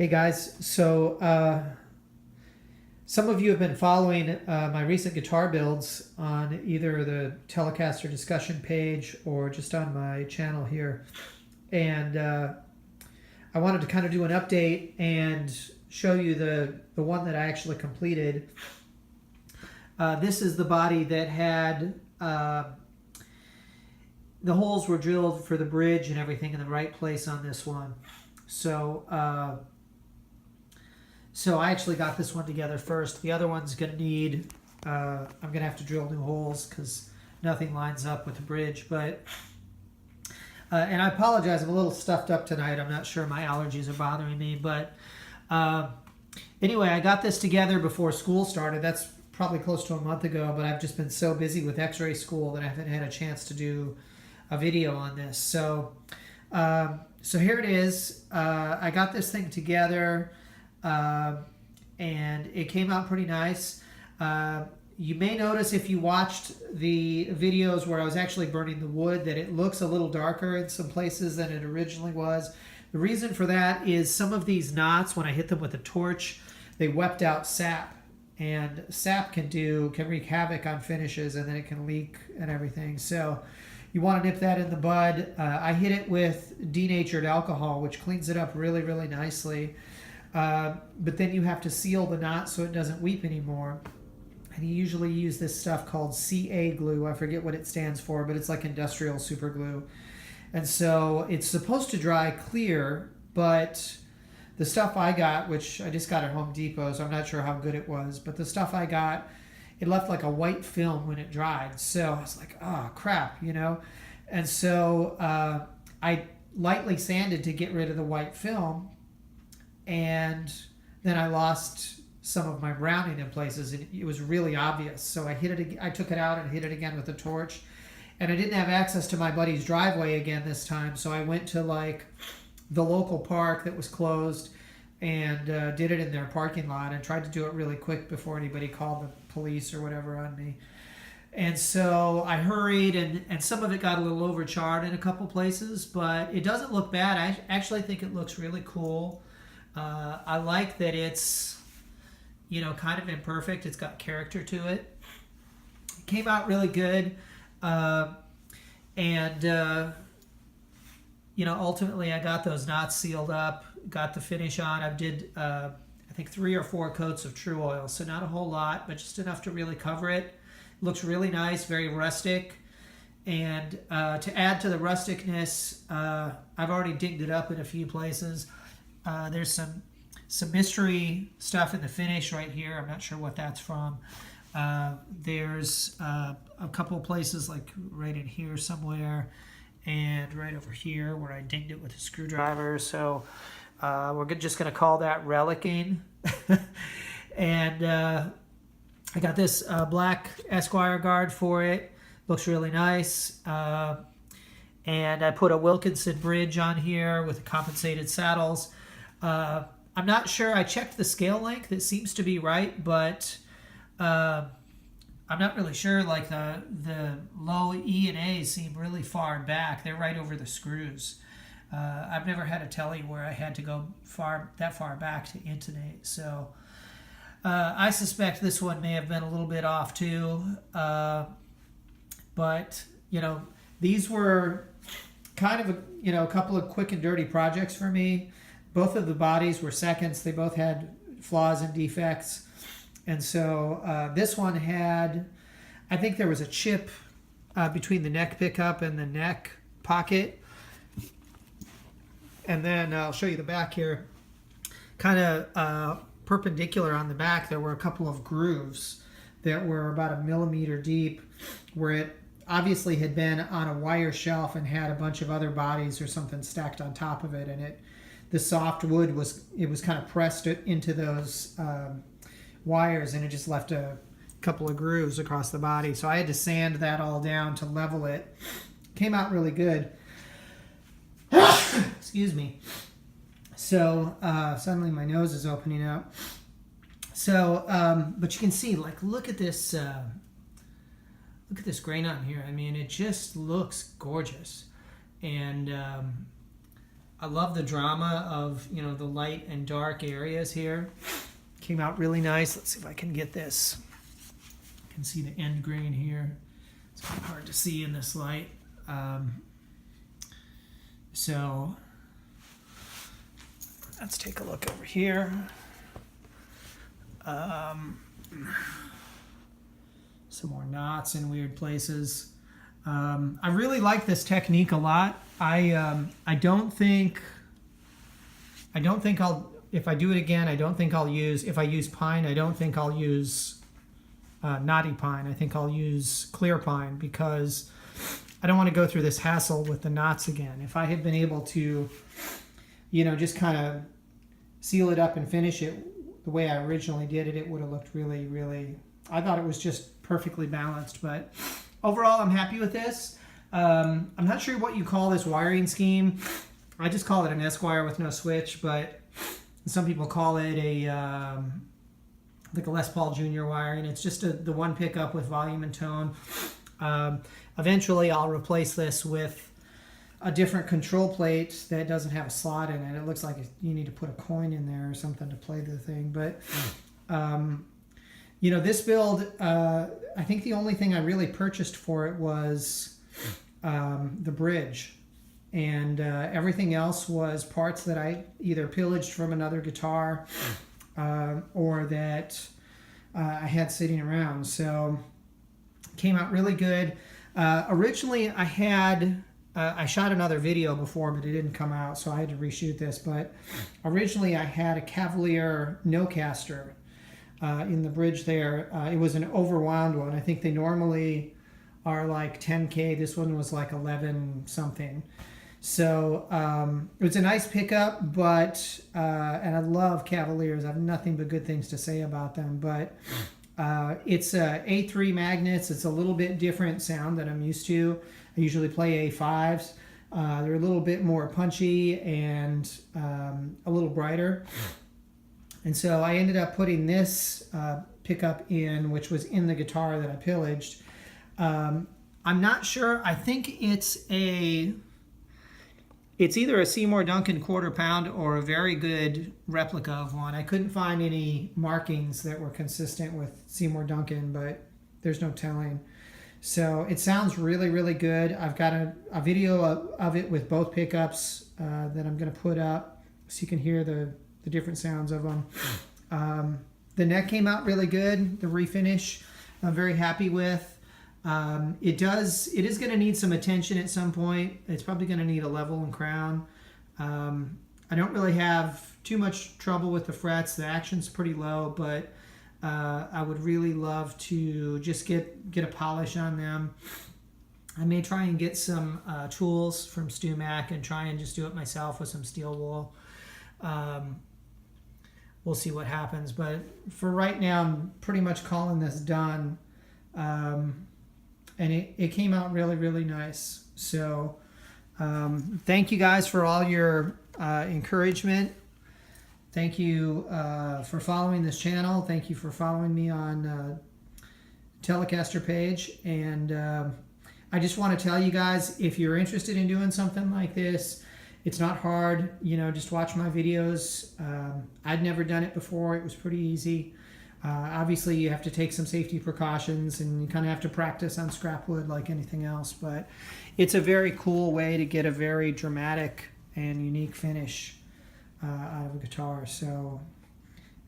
Hey guys, some of you have been following my recent guitar builds on either the Telecaster discussion page or just on my channel here. And I wanted to kind of do an update and show you the one that I actually completed. This is the body that had the holes were drilled for the bridge and everything in the right place on this one. So I actually got this one together first. The other one's going to need, I'm going to have to drill new holes because nothing lines up with the bridge. But and I apologize, I'm a little stuffed up tonight. I'm not sure, my allergies are bothering me. But anyway, I got this together before school started. That's probably close to a month ago, but I've just been so busy with X-ray school that I haven't had a chance to do a video on this. So here it is. I got this thing together. And it came out pretty nice. You may notice if you watched the videos where I was actually burning the wood that it looks a little darker in some places than it originally was. The reason for that is some of these knots, when I hit them with a torch, they wept out sap. And sap can wreak havoc on finishes, and then it can leak and everything. So you want to nip that in the bud. I hit it with denatured alcohol, which cleans it up really, really nicely. But then you have to seal the knot so it doesn't weep anymore. And you usually use this stuff called CA glue. I forget what it stands for, but it's like industrial super glue. And so it's supposed to dry clear, but the stuff I got, which I just got at Home Depot, so I'm not sure how good it was, but the stuff I got, it left like a white film when it dried. So I was like, oh crap, you know? And so I lightly sanded to get rid of the white film. And then I lost some of my browning in places. It was really obvious. So I took it out and hit it again with a torch. And I didn't have access to my buddy's driveway again this time. So I went to like the local park that was closed and did it in their parking lot and tried to do it really quick before anybody called the police or whatever on me. And so I hurried, and some of it got a little overcharred in a couple places, but it doesn't look bad. I actually think it looks really cool. I like that it's, kind of imperfect. It's got character to it. It came out really good. Ultimately I got those knots sealed up, got the finish on. I did, I think 3 or 4 coats of True Oil. So not a whole lot, but just enough to really cover it. Looks really nice, very rustic. And to add to the rusticness, I've already digged it up in a few places. There's some mystery stuff in the finish right here. I'm not sure what that's from. There's a couple of places like right in here somewhere and right over here where I dinged it with a screwdriver. So we're just going to call that relicking. And I got this black Esquire guard for it. Looks really nice. And I put a Wilkinson bridge on here with compensated saddles. I'm not sure. I checked the scale length. It seems to be right, but I'm not really sure. Like the low E and A seem really far back. They're right over the screws. I've never had a telly where I had to go that far back to intonate. So I suspect this one may have been a little bit off too. But these were kind of a couple of quick and dirty projects for me. Both of the bodies were seconds. They both had flaws and defects. And so this one had, I think there was a chip between the neck pickup and the neck pocket. And then I'll show you the back here. Kind of perpendicular on the back, there were a couple of grooves that were about 1 millimeter deep, where it obviously had been on a wire shelf and had a bunch of other bodies or something stacked on top of it. And the soft wood was kind of pressed into those wires, and it just left a couple of grooves across the body. So I had to sand that all down to level it. Came out really good. Excuse me. So suddenly my nose is opening up. So, but you can see, like, look at this grain on here. I mean, it just looks gorgeous. And I love the drama of, you know, the light and dark areas here. Came out really nice. Let's see if I can get this. You can see the end grain here. It's kind of hard to see in this light. So let's take a look over here. Some more knots in weird places. I really like this technique a lot. I don't think I'll, if I do it again, I don't think I'll use, if I use pine, I don't think I'll use knotty pine. I think I'll use clear pine because I don't want to go through this hassle with the knots again. If I had been able to, you know, just kind of seal it up and finish it the way I originally did it, it would have looked really, really, I thought it was just perfectly balanced. But overall, I'm happy with this. I'm not sure what you call this wiring scheme. I just call it an Esquire with no switch, but some people call it a like a Les Paul Jr. wiring. It's just the one pickup with volume and tone. Eventually, I'll replace this with a different control plate that doesn't have a slot in it. It looks like you need to put a coin in there or something to play the thing. But you know, this build, I think the only thing I really purchased for it was the bridge, and everything else was parts that I either pillaged from another guitar or that I had sitting around. So came out really good. Originally I had I shot another video before, but it didn't come out, so I had to reshoot this. But originally I had a Cavalier no-caster in the bridge there. It was an overwound one. I think they normally are like 10K. This one was like 11 something. So it was a nice pickup, but and I love Cavaliers. I have nothing but good things to say about them. But it's A3 magnets. It's a little bit different sound that I'm used to. I usually play A5s. They're a little bit more punchy and a little brighter. And so I ended up putting this pickup in, which was in the guitar that I pillaged. I'm not sure. I think it's either a Seymour Duncan quarter pound or a very good replica of one. I couldn't find any markings that were consistent with Seymour Duncan, but there's no telling. So it sounds really, really good. I've got a video of it with both pickups that I'm going to put up so you can hear the different sounds of them. The neck came out really good. The refinish I'm very happy with. It is going to need some attention at some point. It's probably going to need a level and crown. I don't really have too much trouble with the frets. The action's pretty low, but I would really love to just get a polish on them. I may try and get some tools from StewMac and try and just do it myself with some steel wool. We'll see what happens, but for right now, I'm pretty much calling this done. And it came out really, really nice. So thank you guys for all your encouragement. Thank you for following this channel. Thank you for following me on Telecaster page. And I just want to tell you guys, if you're interested in doing something like this, it's not hard. You know, just watch my videos. I'd never done it before. It was pretty easy. Obviously, you have to take some safety precautions, and you kind of have to practice on scrap wood like anything else. But it's a very cool way to get a very dramatic and unique finish out of a guitar. So,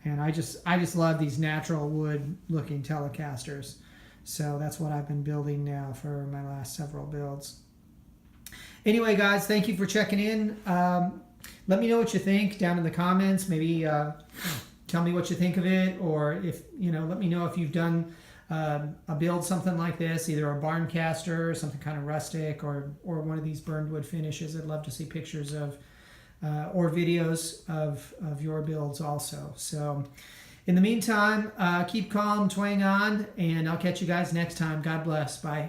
and I just love these natural wood looking Telecasters. So that's what I've been building now for my last several builds. Anyway, guys, thank you for checking in. Let me know what you think down in the comments. Maybe tell me what you think of it, or if let me know if you've done a build something like this, either a barn caster or something kind of rustic, or one of these burned wood finishes. I'd love to see pictures of or videos of your builds also. So in the meantime, keep calm, twang on, and I'll catch you guys next time. God bless. Bye.